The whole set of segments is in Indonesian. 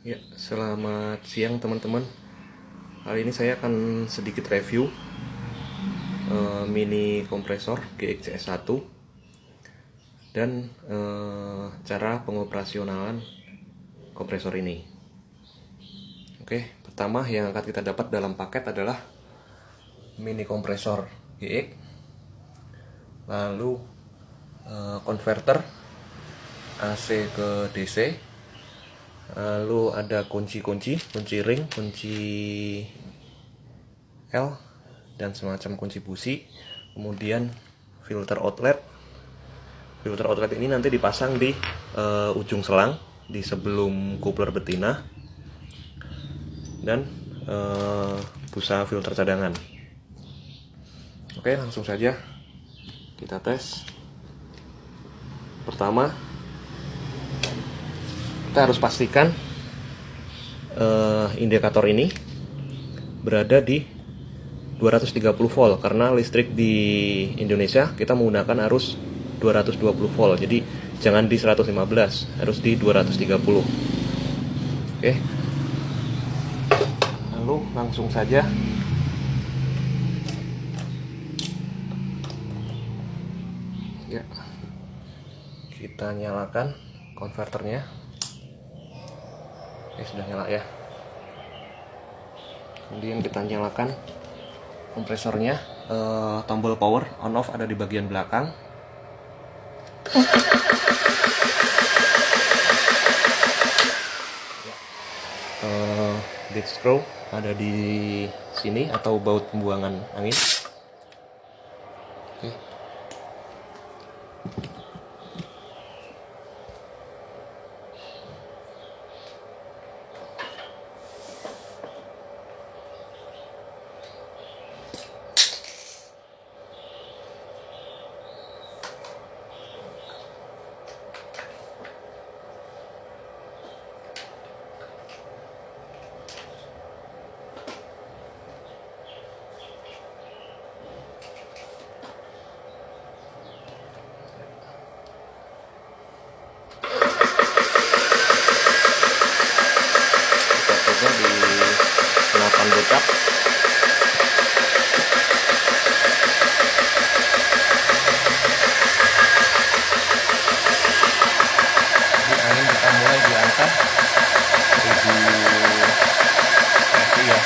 Ya, selamat siang teman-teman. Kali ini saya akan sedikit review mini kompresor GXCS1 dan cara pengoperasionalan kompresor ini. Oke, pertama yang akan kita dapat dalam paket adalah mini kompresor GX, lalu konverter AC ke DC, lalu ada kunci ring, kunci L, dan semacam kunci busi. Kemudian filter outlet ini nanti dipasang di ujung selang di sebelum coupler betina, dan busa filter cadangan. Oke, langsung saja kita tes. Pertama, kita harus pastikan indikator ini berada di 230 volt, karena listrik di Indonesia kita menggunakan arus 220 volt, jadi jangan di 115, harus di 230. Oke, lalu langsung saja ya, kita nyalakan konverternya. Sudah nyala ya. Kemudian kita nyalakan kompresornya. Tombol power on off ada di bagian belakang. Dead screw ada di sini atau baut pembuangan angin. Oke. Kita coba di senapan bocap. Jadi angin kita mulai di angka 1000 cc ya.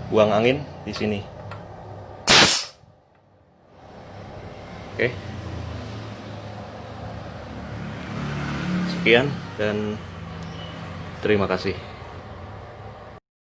buang angin di sini. Oke. Sekian dan terima kasih.